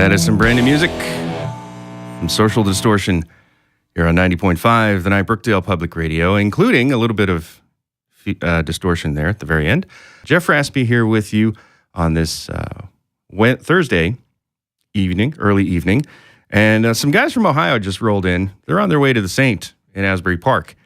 That is some brand new music from Social Distortion here on 90.5, the night Brookdale Public Radio, including a little bit of distortion there at the very end. Jeff Raspe here with you on this Thursday evening, early evening. And some guys from Ohio just rolled in. They're on their way to the Saint in Asbury Park.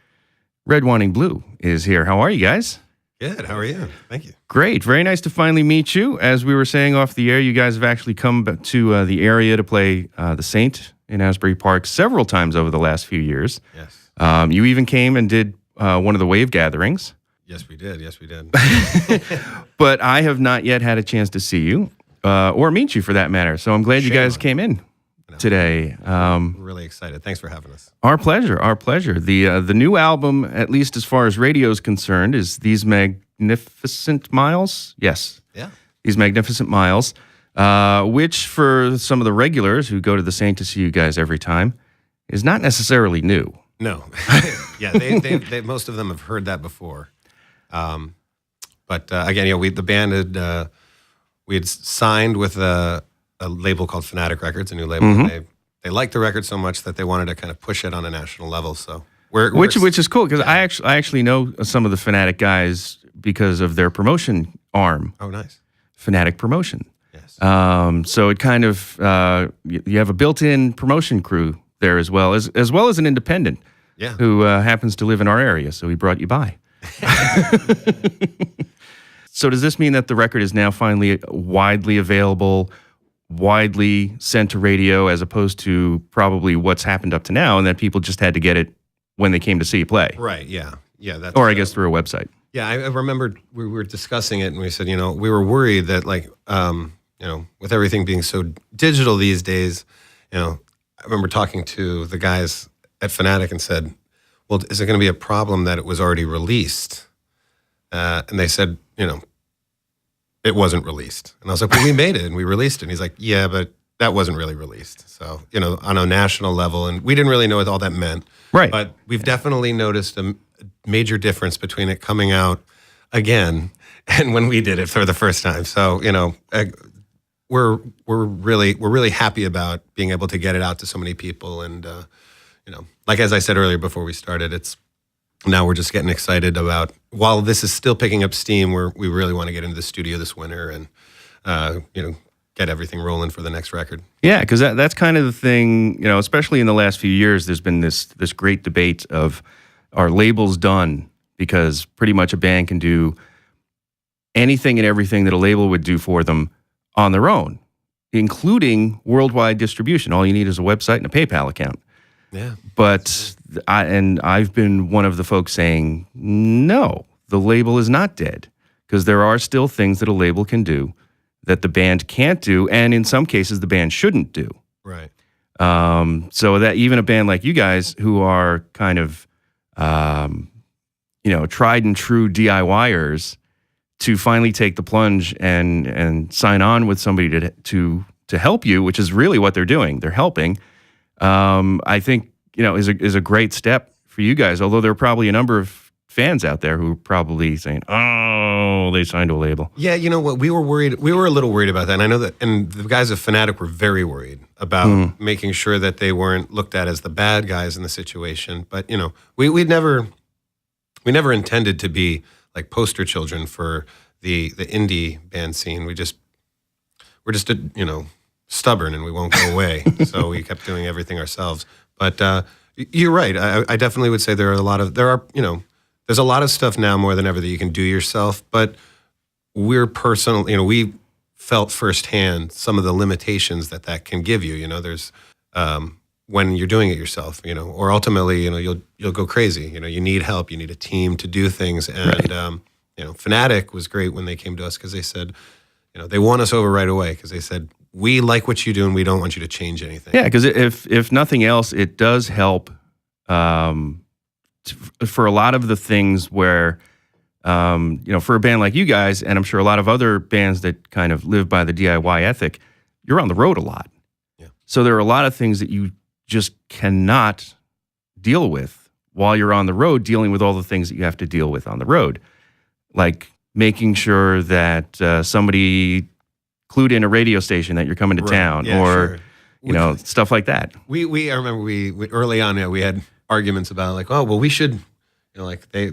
Red Wanting Blue is here. How are you guys? Good. How are you? Thank you. Great. Very nice to finally meet you. As we were saying off the air, you guys have actually come to the area to play the Saint in Asbury Park several times over the last few years. Yes. You even came and did one of the Wave gatherings. Yes, we did. Yes, we did. But I have not yet had a chance to see you or meet you for that matter. So I'm glad you guys came in today. We're really excited. Thanks for having us. Our pleasure. Our pleasure. The new album, at least as far as radio is concerned, is These Magnificent Miles. Yes. Yeah. These Magnificent Miles, which for some of the regulars who go to the Saint to see you guys every time is not necessarily new. No. Yeah, they most of them have heard that before. But again, the band had signed with a label called Fanatic Records, a new label. Mm-hmm. They liked the record so much that they wanted to kind of push it on a national level. So which is cool because I actually know some of the Fanatic guys because of their promotion arm. Oh, nice. Fanatic Promotion. Yes. So it kind of you have a built-in promotion crew there as well as an independent. Yeah. Who happens to live in our area, so he brought you by. So does this mean that the record is now finally widely available, widely sent to radio, as opposed to probably what's happened up to now, and that people just had to get it when they came to see you play? Right, yeah. That's, or I guess through a website. Yeah, I remember we were discussing it, and we said, we were worried that, with everything being so digital these days, I remember talking to the guys at Fanatic and said, well, is it going to be a problem that it was already released? And they said, it wasn't released. And I was like, well, we made it and we released it. And he's like, yeah, but that wasn't really released. So, on a national level, and we didn't really know what all that meant. Right. But we've definitely noticed a major difference between it coming out again and when we did it for the first time. So, we're really happy about being able to get it out to so many people. And, like as I said earlier before we started, now we're just getting excited about, while this is still picking up steam, we really want to get into the studio this winter and, get everything rolling for the next record. Yeah, because that's kind of the thing, especially in the last few years, there's been this great debate of, are labels done? Because pretty much a band can do anything and everything that a label would do for them on their own, including worldwide distribution. All you need is a website and a PayPal account. Yeah. But I've been one of the folks saying, no, the label is not dead, because there are still things that a label can do that the band can't do, and in some cases the band shouldn't do. Right. So that even a band like you guys, who are kind of, tried and true DIYers, to finally take the plunge and sign on with somebody to help you, which is really what they're doing. They're helping. I think, is a great step for you guys, although there are probably a number of fans out there who are probably saying, oh, they signed to a label. Yeah, you know what? We were a little worried about that. And I know that, and the guys at Fanatic were very worried about making sure that they weren't looked at as the bad guys in the situation. But, we never intended to be like poster children for the indie band scene. We're just stubborn and we won't go away. So we kept doing everything ourselves. But you're right. I definitely would say there's a lot of stuff now more than ever that you can do yourself. But we're we felt firsthand some of the limitations that can give you. There's when you're doing it yourself, or ultimately, you'll go crazy. You need help. You need a team to do things. And right. Fanatic was great when they came to us because they said, they won us over right away because they said, we like what you do and we don't want you to change anything. Yeah, because if nothing else, it does help for a lot of the things where, for a band like you guys, and I'm sure a lot of other bands that kind of live by the DIY ethic, you're on the road a lot. Yeah. So there are a lot of things that you just cannot deal with while you're on the road, dealing with all the things that you have to deal with on the road, like making sure that somebody clued in a radio station that you're coming to town, Yeah, or sure. stuff like that. I remember we early on, we had arguments about like, oh, well, we should, like they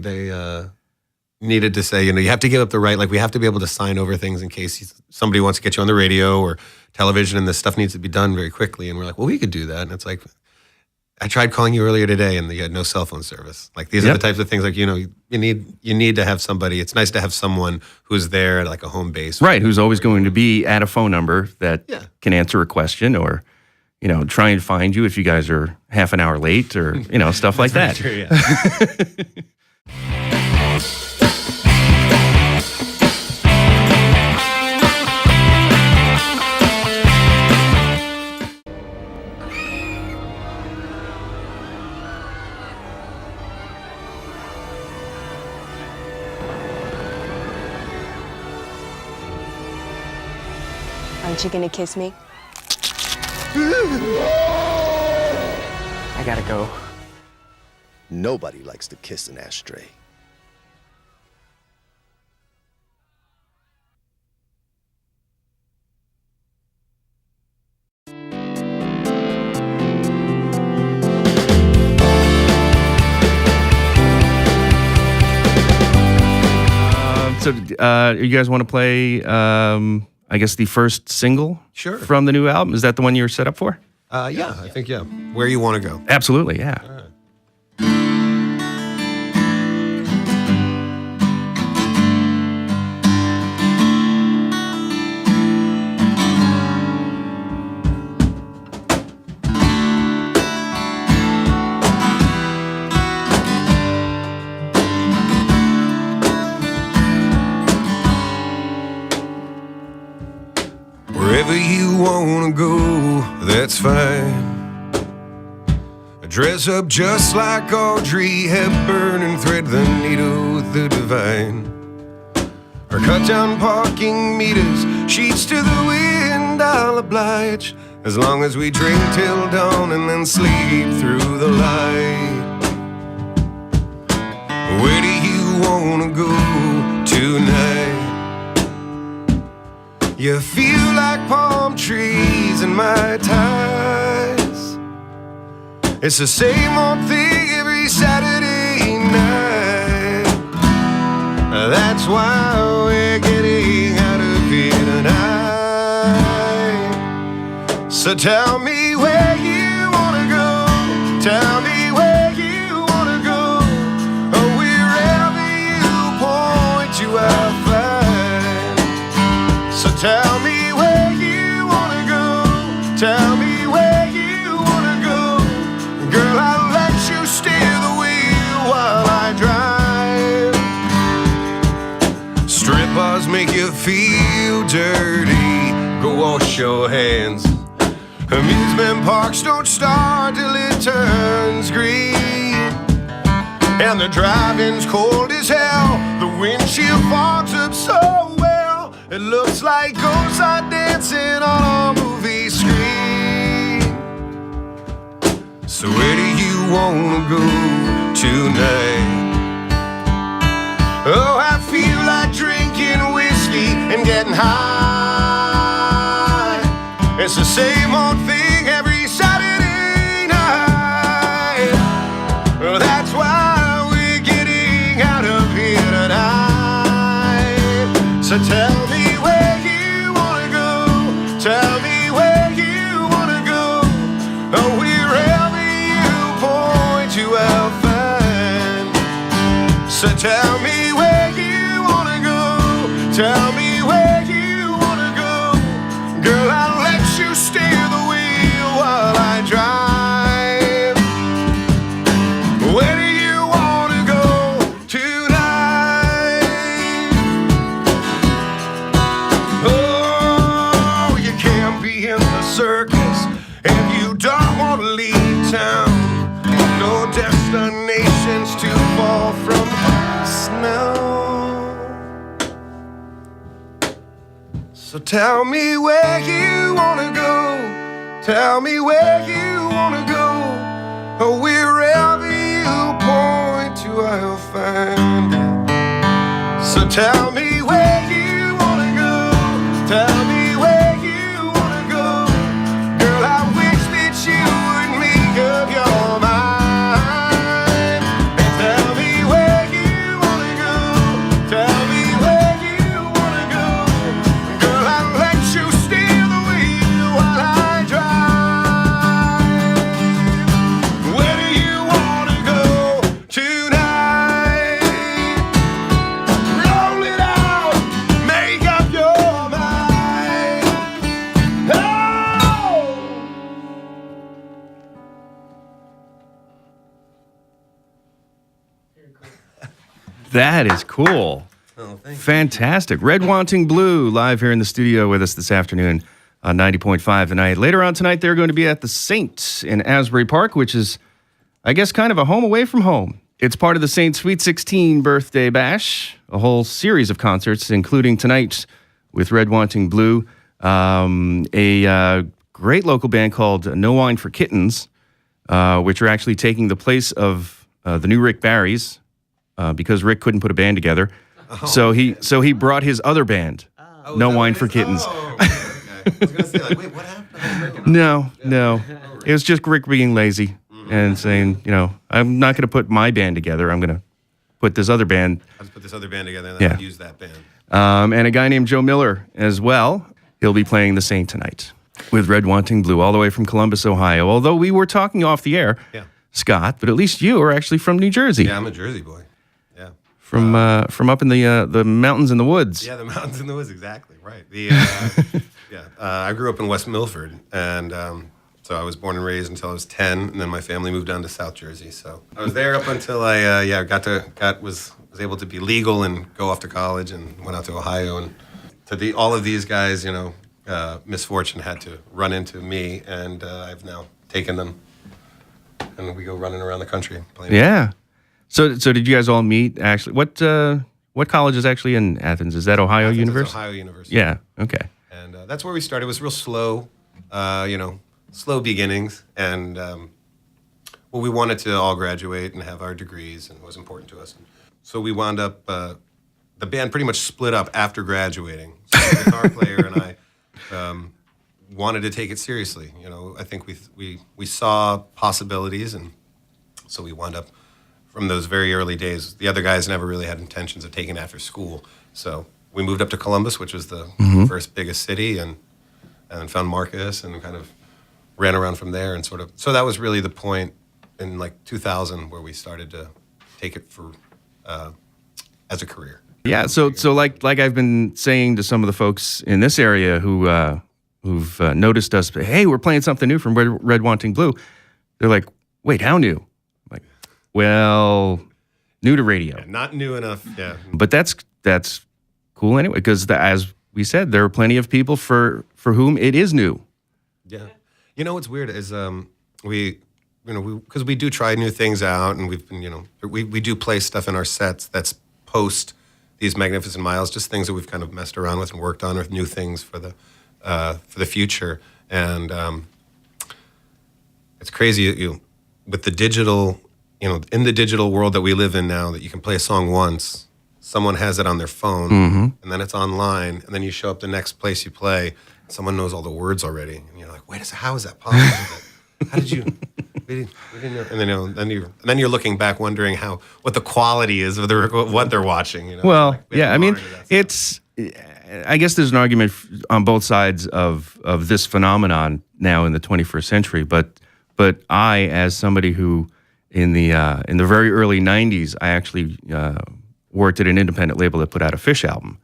needed to say, you have to give up the right, like we have to be able to sign over things in case somebody wants to get you on the radio or television, and this stuff needs to be done very quickly. And we're like, well, we could do that. And it's like, I tried calling you earlier today, and you had no cell phone service. Like these are the types of things, like you need to have somebody. It's nice to have someone who's there at like a home base, right? Who's always going to be at a phone number that can answer a question, or try and find you if you guys are half an hour late, or stuff like that. True, yeah. Aren't you gonna kiss me? I gotta go. Nobody likes to kiss an ashtray. So, you guys want to play? I guess the first single from the new album. Is that the one you were set up for? Yeah, I think, Where You Want to Go. Absolutely, yeah. All right. Wherever you wanna go, that's fine. Dress up just like Audrey Hepburn and thread the needle with the divine. Or cut down parking meters, sheets to the wind, I'll oblige. As long as we drink till dawn and then sleep through the light. Where do you wanna go tonight? You feel like palm trees in my ties. It's the same old thing every Saturday night. That's why we're getting out of here tonight. So tell me where you wanna go. Tell me where you wanna go. Or wherever you point to, I'll find. So tell me where you wanna go. Tell me where you wanna go. Girl, I'll let you steer the wheel while I drive. Strip bars make you feel dirty. Go wash your hands. Amusement parks don't start till it turns green. And the driving's cold as hell. The windshield fogs up so well. It looks like ghosts are dancing on a movie screen. So where do you wanna go tonight? Oh, I feel like drinking whiskey and getting high. It's the same old thing every Saturday night. Well, that's why we're getting out of here tonight. So tell me where you wanna go. Tell me where you wanna go. Oh, wherever you point to, I'll find. So tell me where you wanna go. Tell me where you wanna go. Girl, I'll let you steer the wheel while I drive. Where do you wanna go tonight? Oh, you can't be in the circus if you don't want to leave town. No destinations too far from us now. So tell me where you wanna go. Tell me where you wanna go. Or wherever you point to, I'll find it. So tell me where you wanna go. Tell me where That is cool. Oh, thank you. Fantastic. Red Wanting Blue live here in the studio with us this afternoon on 90.5 tonight. Later on tonight, they're going to be at the Saint in Asbury Park, which is, I guess, kind of a home away from home. It's part of the Saint Sweet 16 birthday bash, a whole series of concerts, including tonight with Red Wanting Blue, a great local band called No Wine for Kittens, which are actually taking the place of the new Rick Barry's because Rick couldn't put a band together. Oh, So he brought his other band, No Wine for Kittens. Oh, okay. I was going to say, like, wait, what happened? No. It was just Rick being lazy and saying, I'm not going to put my band together. I'm going to put this other band. I'll just put this other band together and then I'll use that band. And a guy named Joe Miller as well. He'll be playing the Saint tonight with Red Wanting Blue all the way from Columbus, Ohio. Although we were talking off the air, Scott, but at least you are actually from New Jersey. Yeah, I'm a Jersey boy. Yeah. From up in the mountains in the woods. Yeah, the mountains in the woods, exactly, right. I grew up in West Milford, and so I was born and raised until I was 10, and then my family moved down to South Jersey. So I was there up until I was able to be legal and go off to college, and went out to Ohio. And to all of these guys, misfortune had to run into me, and I've now taken them, and we go running around the country playing. Yeah. So did you guys all meet actually? What college is actually in Athens? Is that Ohio University? Ohio University. Yeah. Okay. And that's where we started. It was real slow, slow beginnings. And we wanted to all graduate and have our degrees, and it was important to us. So we wound up, the band pretty much split up after graduating. So the guitar player and I wanted to take it seriously. I think we saw possibilities, and so we wound up, from those very early days, the other guys never really had intentions of taking after school. So we moved up to Columbus, which was the first biggest city, and found Marcus and kind of ran around from there, and so that was really the point in like 2000 where we started to take it for as a career. Yeah. So like I've been saying to some of the folks in this area who've noticed us, hey, we're playing something new from Red Wanting Blue. They're like, wait, how new? I'm like, well, new to radio. Yeah, not new enough. Yeah. But that's cool anyway, because as we said, there are plenty of people for whom it is new. Yeah. What's weird is because we do try new things out, and we've been, we do play stuff in our sets that's post these Magnificent Miles, just things that we've kind of messed around with and worked on with new things for the future. And it's crazy with the digital, in the digital world that we live in now, that you can play a song once, someone has it on their phone, and then it's online, and then you show up the next place you play, someone knows all the words already, and you're like, wait a second, how is that possible? How did you? We didn't know. And then you're looking back, wondering what the quality is of what they're watching. Well, I mean, I guess there's an argument on both sides of this phenomenon now in the 21st century. But I, as somebody who in the very early 90s, I actually worked at an independent label that put out a Fish album,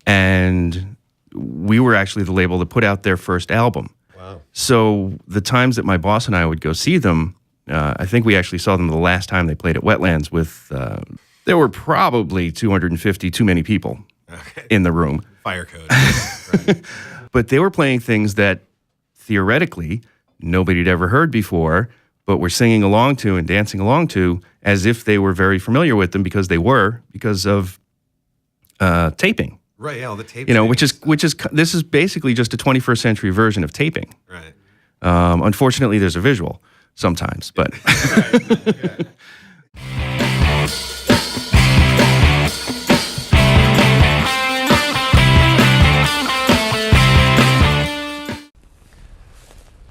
and we were actually the label that put out their first album. Wow. So the times that my boss and I would go see them, I think we actually saw them the last time they played at Wetlands with, there were probably 250 too many people in the room. Fire code. Right. But they were playing things that theoretically nobody had ever heard before, but were singing along to and dancing along to as if they were very familiar with them because of taping. Right, yeah, all the tape. This is basically just a 21st century version of taping. Right. Unfortunately, there's a visual sometimes, but. Right.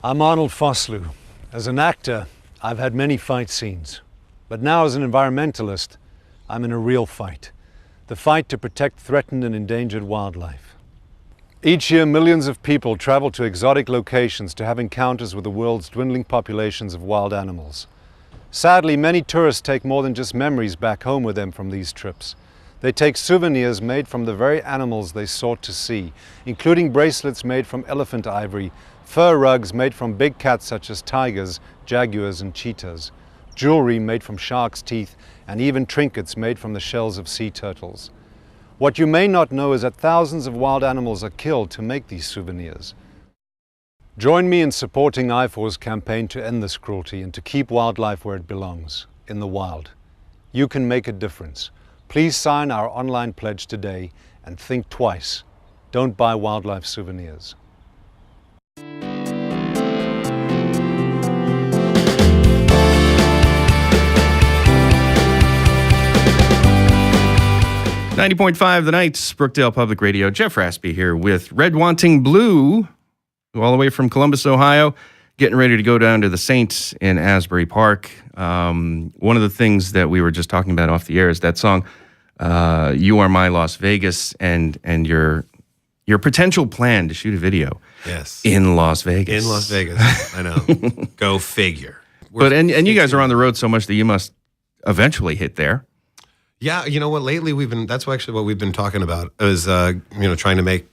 I'm Arnold Foslu. As an actor, I've had many fight scenes. But now as an environmentalist, I'm in a real fight. The fight to protect threatened and endangered wildlife. Each year, millions of people travel to exotic locations to have encounters with the world's dwindling populations of wild animals. Sadly, many tourists take more than just memories back home with them from these trips. They take souvenirs made from the very animals they sought to see, including bracelets made from elephant ivory, fur rugs made from big cats such as tigers, jaguars, and cheetahs, jewelry made from sharks' teeth, and even trinkets made from the shells of sea turtles. What you may not know is that thousands of wild animals are killed to make these souvenirs. Join me in supporting IFOR's campaign to end this cruelty and to keep wildlife where it belongs, in the wild. You can make a difference. Please sign our online pledge today and think twice. Don't buy wildlife souvenirs. .5 The Nights, Brookdale Public Radio. Jeff Raspe here with Red Wanting Blue, all the way from Columbus, Ohio, getting ready to go down to the Saints in Asbury Park. One of the things that we were just talking about off the air is that song, You Are My Las Vegas, and your potential plan to shoot a video in Las Vegas. In Las Vegas, I know. Go figure. And you guys are on the road so much that you must eventually hit there. Yeah, you know what? Lately, that's actually what we've been talking about is trying to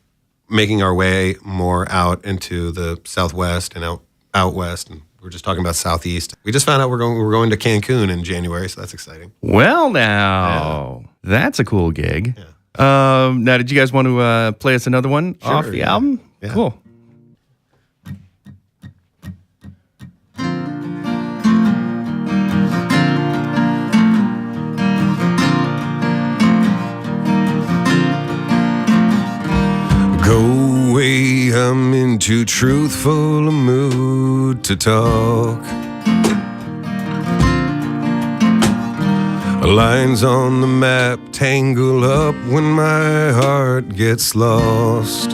making our way more out into the Southwest and out west, and we're just talking about Southeast. We just found out we're going to Cancun in January, so that's exciting. Well, now that's a cool gig. Yeah. Now, did you guys want to play us another one off the album? Yeah. Cool. Go away, I'm in too truthful a mood to talk. Lines on the map tangle up when my heart gets lost.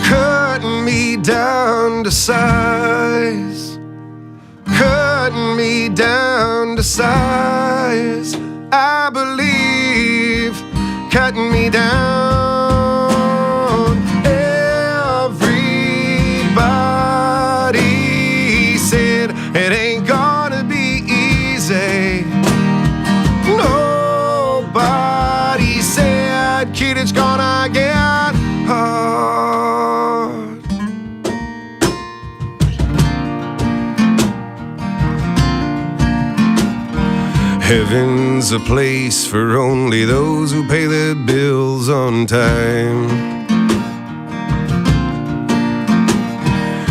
Cutting me down to size, cutting me down to size. I believe cutting me down. Everybody said it ain't gonna be easy. Nobody said, kid, it's gonna get hard. Heaven's a place for only those who pay their bills on time.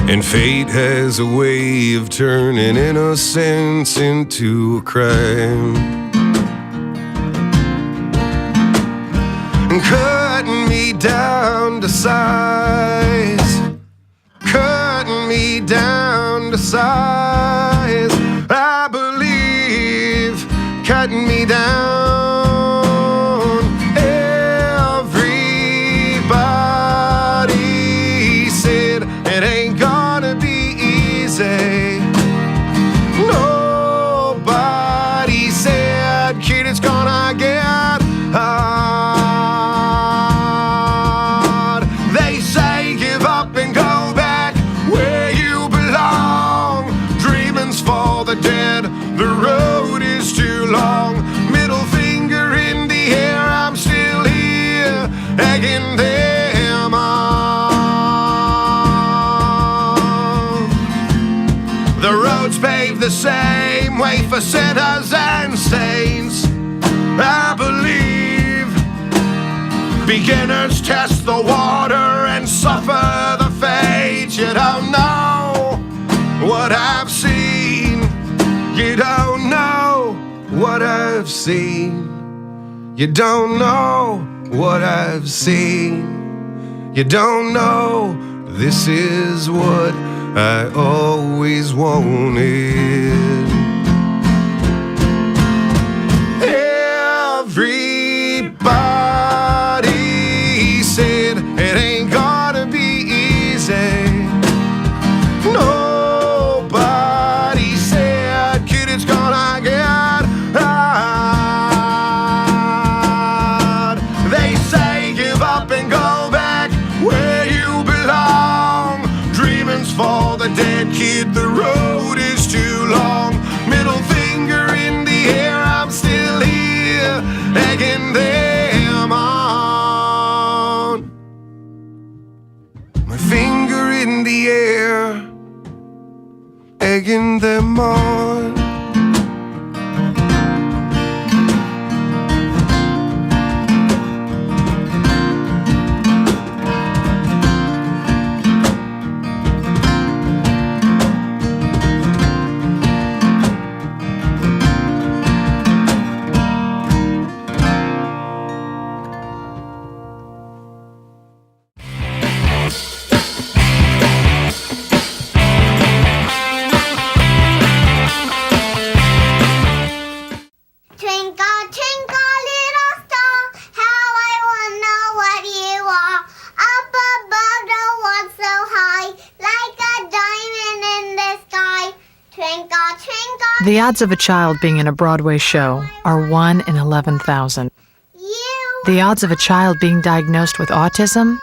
And fate has a way of turning innocence into a crime. And cutting me down to size, cutting me down to size. I believe cutting me down. Everybody said it ain't gonna be easy. Nobody said, kid, it's gonna get hard. They say give up and go back where you belong. Dreaming's for the dead, the road is too long. Middle finger in the air, I'm still here, egging them on. The roads paved the same way for sinners and saints. I believe beginners test the water and suffer the fate. You don't know what I've seen. You don't know what I've seen. You don't know what I've seen. You don't know this is what I always wanted. Everybody said it ain't gonna be easy. Nobody said, kid, it's gonna get hard. They say give up and go back where you belong. Dreaming's for the dead, kid, the road is too them on. The odds of a child being in a Broadway show are 1 in 11,000. The odds of a child being diagnosed with autism?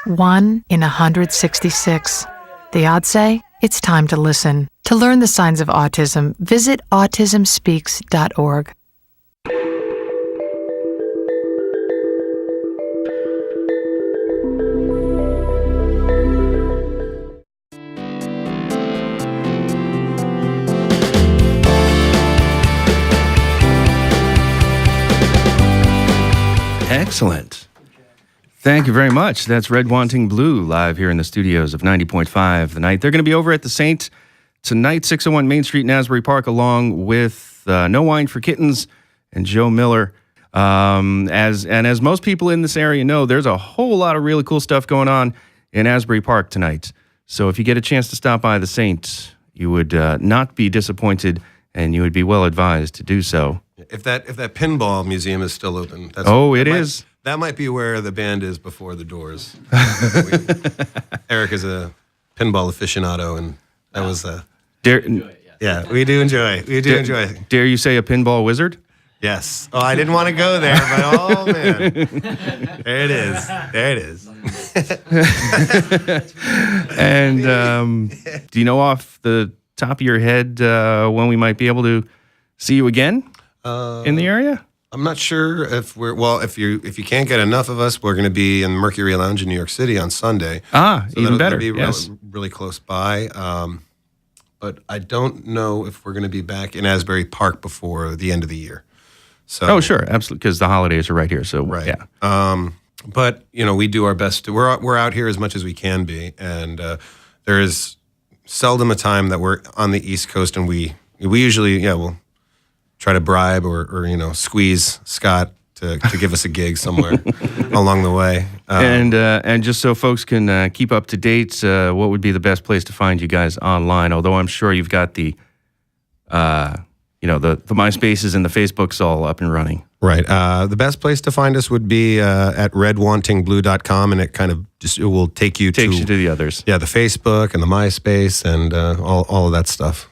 1 in 166. The odds say it's time to listen. To learn the signs of autism, visit autismspeaks.org. Excellent. Thank you very much. That's Red Wanting Blue live here in the studios of 90.5 The Night. They're going to be over at the Saint tonight, 601 Main Street in Asbury Park, along with No Wine for Kittens and Joe Miller. As most people in this area know, there's a whole lot of really cool stuff going on in Asbury Park tonight. So if you get a chance to stop by the Saint, you would not be disappointed, and you would be well advised to do so. If that pinball museum is still open, it is. That might be where the band is before the doors. Eric is a pinball aficionado, and that was yeah, we do enjoy. Dare you say a pinball wizard? Yes. Oh, I didn't want to go there, but oh man, there it is. There it is. And do you know off the top of your head when we might be able to see you again in the area? I'm not sure if if you can't get enough of us, we're going to be in Mercury Lounge in New York City on Sunday. So even better. That'll be yes. really close by. But I don't know if we're going to be back in Asbury Park before the end of the year. So, sure, absolutely, because the holidays are right here. So right. Yeah. But we do our best. We're out here as much as we can be, and there is seldom a time that we're on the East Coast, and we usually we'll try to bribe or squeeze Scott to give us a gig somewhere along the way. And just so folks can keep up to date, what would be the best place to find you guys online? Although I'm sure you've got the MySpaces and the Facebooks all up and running. Right. The best place to find us would be at redwantingblue.com, and it will take you to the others. Yeah, the Facebook and the MySpace and all of that stuff.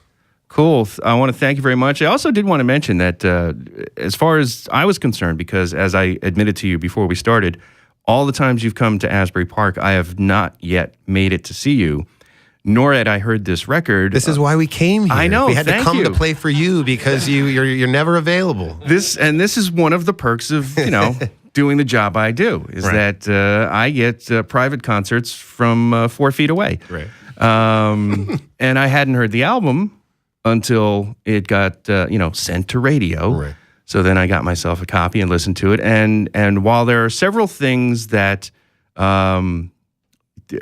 Cool. I want to thank you very much. I also did want to mention that as far as I was concerned, because as I admitted to you before we started, all the times you've come to Asbury Park, I have not yet made it to see you, nor had I heard this record. This is why we came here. I know. We had to come to play for you because you're never available. This is one of the perks of doing the job I do is right. that I get private concerts from 4 feet away. Right. And I hadn't heard the album until it got sent to radio. Right. So then I got myself a copy and listened to it. And while there are several things that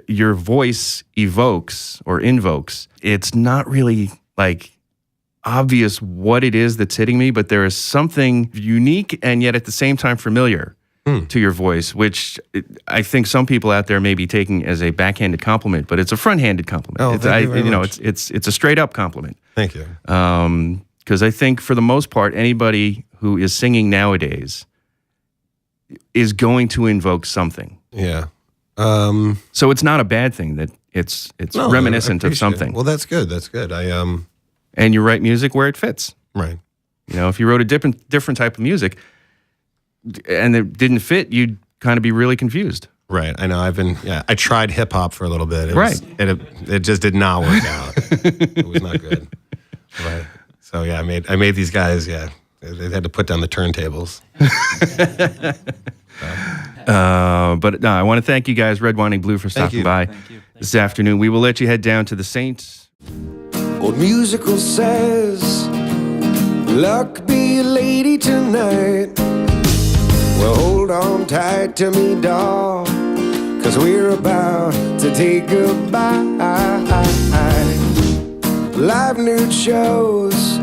your voice evokes or invokes, it's not really like obvious what it is that's hitting me, but there is something unique and yet at the same time familiar to your voice, which I think some people out there may be taking as a backhanded compliment, but it's a front-handed compliment. Oh, thank you very much. It's a straight-up compliment. Thank you. Because I think for the most part, anybody who is singing nowadays is going to invoke something. Yeah. So it's not a bad thing that it's reminiscent of something. Well, that's good. That's good. And you write music where it fits. Right. If you wrote a different type of music and it didn't fit, you'd kind of be really confused. Right. I know. I tried hip hop for a little bit. It just did not work out. It was not good. Right. So yeah, I made these guys. Yeah, they had to put down the turntables. But no, I want to thank you guys, Red Wanting Blue, for stopping by this afternoon. We will let you head down to the Saints. Old musical says, luck be a lady tonight. Well, hold on tight to me, doll, 'cause we're about to take goodbye. Live nude shows,